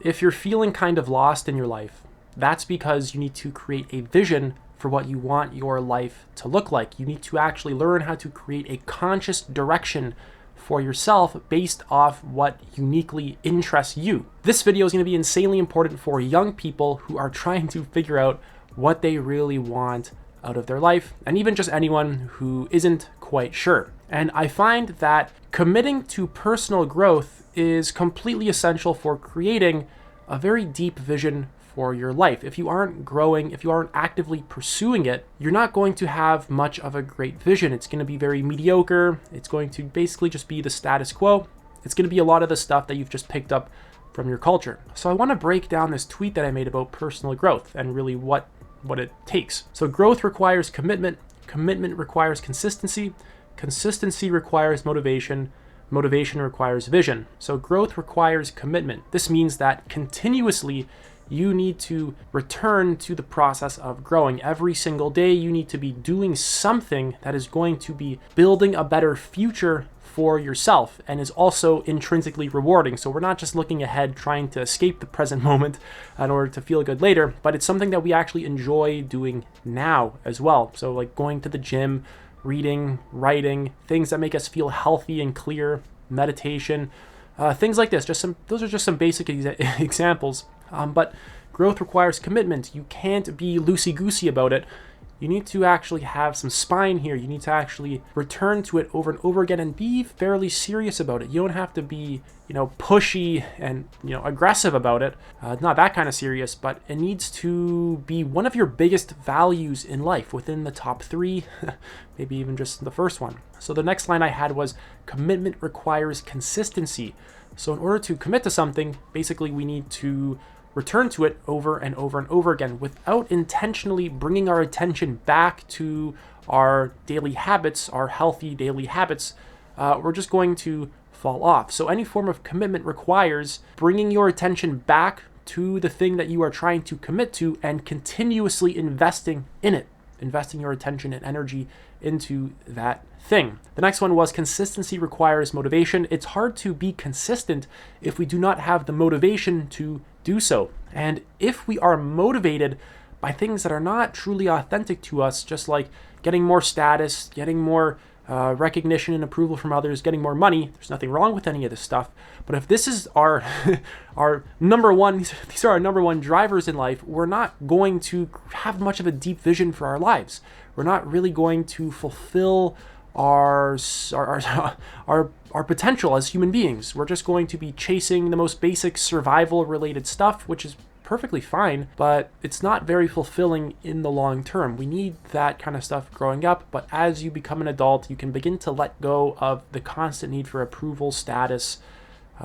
If you're feeling kind of lost in your life, that's because you need to create a vision for what you want your life to look like. You need to actually learn how to create a conscious direction for yourself based off what uniquely interests you. This video is going to be insanely important for young people who are trying to figure out what they really want out of their life, and even just anyone who isn't quite sure. And I find that committing to personal growth is completely essential for creating a very deep vision for your life. If you aren't growing, if you aren't actively pursuing it, you're not going to have much of a great vision. It's going to be very mediocre. It's going to basically just be the status quo. It's going to be a lot of the stuff that you've just picked up from your culture. So I want to break down this tweet that I made about personal growth and really what it takes. So growth requires commitment. Commitment requires consistency. Consistency requires motivation. Motivation requires vision. So growth requires commitment. This means that continuously you need to return to the process of growing. Every single day you need to be doing something that is going to be building a better future for yourself and is also intrinsically rewarding. So we're not just looking ahead trying to escape the present moment in order to feel good later, but it's something that we actually enjoy doing now as well. So like going to the gym, reading, writing, things that make us feel healthy and clear, meditation, things like this. Those are just some basic examples. But growth requires commitment. You can't be loosey-goosey about it. You need to actually have some spine here. You need to actually return to it over and over again and be fairly serious about it. You don't have to be, pushy and, aggressive about it. Not that kind of serious, but it needs to be one of your biggest values in life, within the top 3, maybe even just the first one. So the next line I had was commitment requires consistency. So in order to commit to something, basically we need to return to it over and over and over again without intentionally bringing our attention back to our daily habits, our healthy daily habits. We're just going to fall off. So any form of commitment requires bringing your attention back to the thing that you are trying to commit to and continuously investing in it, investing your attention and energy into that thing. The next one was consistency requires motivation. It's hard to be consistent if we do not have the motivation to do so. And if we are motivated by things that are not truly authentic to us, just like getting more status, getting more recognition and approval from others, getting more money, there's nothing wrong with any of this stuff. But if this is our our number one, these are our number one drivers in life, we're not going to have much of a deep vision for our lives. We're not really going to fulfill our potential as human beings. We're just going to be chasing the most basic survival related stuff, which is perfectly fine, but it's not very fulfilling in the long term. We need that kind of stuff growing up, but as you become an adult, you can begin to let go of the constant need for approval, status,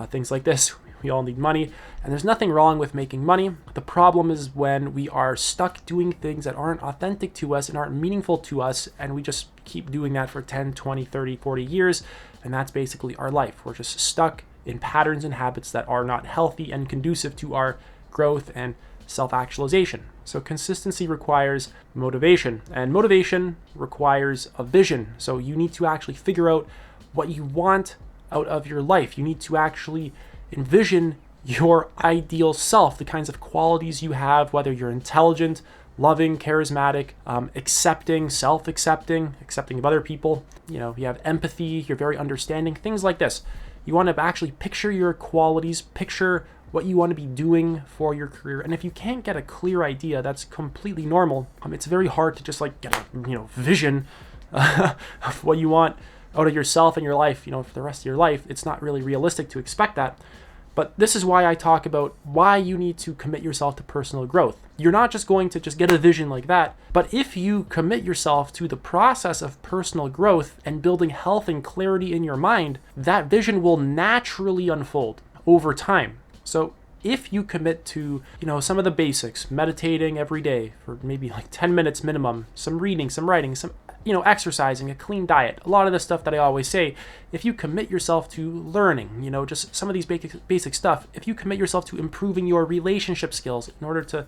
things like this. We all need money, and there's nothing wrong with making money. The problem is when we are stuck doing things that aren't authentic to us and aren't meaningful to us, and we just keep doing that for 10, 20, 30, 40 years, and that's basically our life. We're just stuck in patterns and habits that are not healthy and conducive to our growth and self-actualization. So consistency requires motivation, and motivation requires a vision. So you need to actually figure out what you want out of your life. You need to actually envision your ideal self, the kinds of qualities you have, whether you're intelligent, loving, charismatic, accepting, self-accepting, accepting of other people. You have empathy, you're very understanding, things like this. You want to actually picture your qualities, picture what you want to be doing for your career. And if you can't get a clear idea, that's completely normal. It's very hard to just get a vision of what you want out of yourself and your life, for the rest of your life. It's not really realistic to expect that. But this is why I talk about why you need to commit yourself to personal growth. You're not just going to just get a vision like that, but if you commit yourself to the process of personal growth and building health and clarity in your mind, that vision will naturally unfold over time. So if you commit to, some of the basics, meditating every day for maybe 10 minutes minimum, some reading, some writing, some, exercising, a clean diet, a lot of the stuff that I always say, if you commit yourself to learning, just some of these basic stuff, if you commit yourself to improving your relationship skills in order to,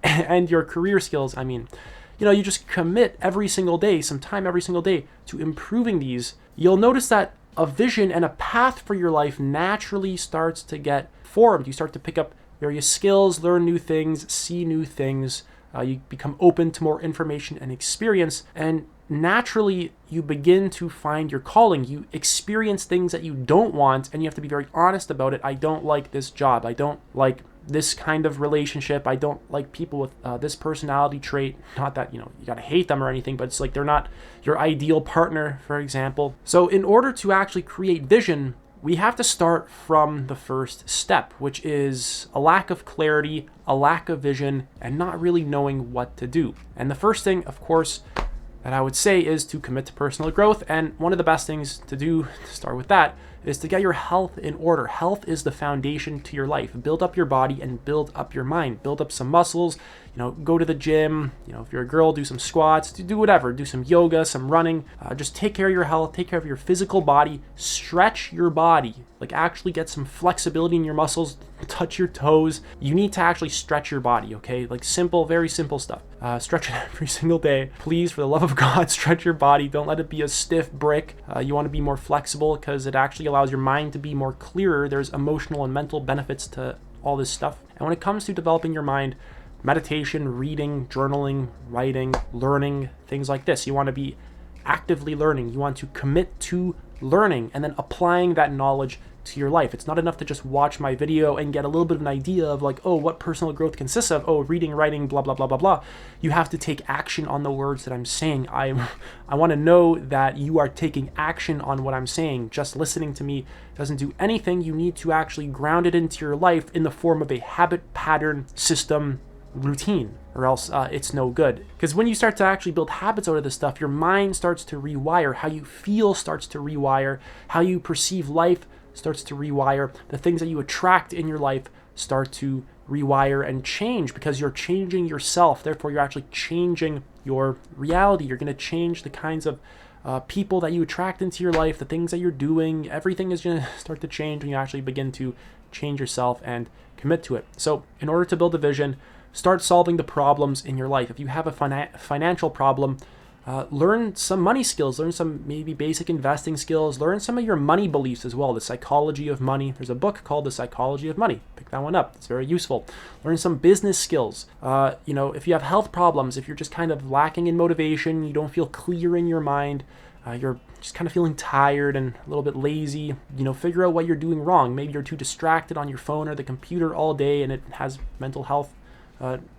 and your career skills, you just commit every single day, some time every single day to improving these, you'll notice that a vision and a path for your life naturally starts to get formed. You start to pick up various skills, learn new things, see new things. You become open to more information and experience, and naturally you begin to find your calling. You experience things that you don't want, and you have to be very honest about it. I don't like this job. I don't like this kind of relationship. I don't like people with this personality trait. Not that, you gotta hate them or anything, but it's like they're not your ideal partner, for example. So in order to actually create vision, we have to start from the first step, which is a lack of clarity, a lack of vision, and not really knowing what to do. And the first thing, of course, that I would say is to commit to personal growth. And one of the best things to do, to start with that, is to get your health in order. Health is the foundation to your life. Build up your body and build up your mind. Build up some muscles, go to the gym. If you're a girl, do some squats, do whatever, do some yoga, some running. Just take care of your health, take care of your physical body, stretch your body, like actually get some flexibility in your muscles, touch your toes. You need to actually stretch your body, okay? Like simple, very simple stuff. Stretch it every single day. Please, for the love of God, stretch your body. Don't let it be a stiff brick. You want to be more flexible because it actually allows your mind to be more clearer. There's emotional and mental benefits to all this stuff. And when it comes to developing your mind, meditation, reading, journaling, writing, learning, things like this, you want to be actively learning. You want to commit to learning and then applying that knowledge to your life. It's not enough to just watch my video and get a little bit of an idea of like, oh, what personal growth consists of. Oh, reading, writing, blah, blah, blah, blah, blah. You have to take action on the words that I'm saying. I want to know that you are taking action on what I'm saying. Just listening to me doesn't do anything. You need to actually ground it into your life in the form of a habit, pattern, system, routine, or else it's no good. Because when you start to actually build habits out of this stuff, your mind starts to rewire. How you feel starts to rewire. How you perceive life starts to rewire. The things that you attract in your life start to rewire and change because you're changing yourself. Therefore, you're actually changing your reality. You're going to change the kinds of people that you attract into your life, the things that you're doing. Everything is going to start to change when you actually begin to change yourself and commit to it. So in order to build a vision, start solving the problems in your life. If you have a financial problem, learn some money skills, learn some maybe basic investing skills, learn some of your money beliefs as well, the psychology of money. There's a book called The Psychology of Money. Pick that one up. It's very useful. Learn some business skills. If you have health problems, if you're just kind of lacking in motivation, you don't feel clear in your mind, you're just kind of feeling tired and a little bit lazy, figure out what you're doing wrong. Maybe you're too distracted on your phone or the computer all day and it has mental health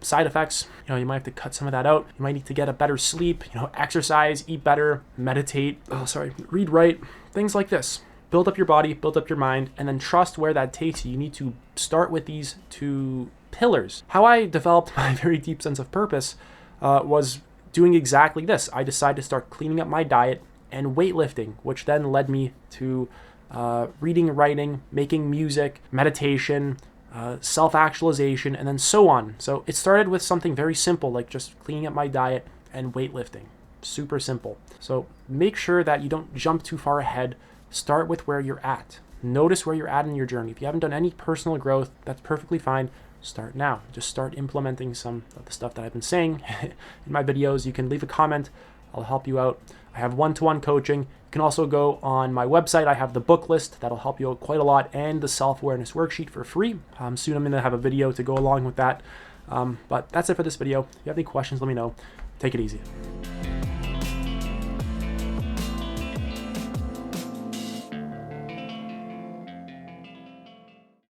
side effects. You might have to cut some of that out. You might need to get a better sleep, exercise, eat better, meditate, read, write, things like this. Build up your body, build up your mind, and then trust where that takes you. You need to start with these two pillars. How I developed my very deep sense of purpose was doing exactly this. I decided to start cleaning up my diet and weightlifting, which then led me to reading, writing, making music, meditation, self-actualization, and then so on. So it started with something very simple, like just cleaning up my diet and weightlifting. Super simple. So make sure that you don't jump too far ahead. Start with where you're at. Notice where you're at in your journey. If you haven't done any personal growth, that's perfectly fine. Start now. Just start implementing some of the stuff that I've been saying in my videos. You can leave a comment. I'll help you out. I have one-to-one coaching. You can also go on my website. I have the book list that'll help you out quite a lot and the self-awareness worksheet for free. Soon I'm going to have a video to go along with that. But that's it for this video. If you have any questions, let me know. Take it easy.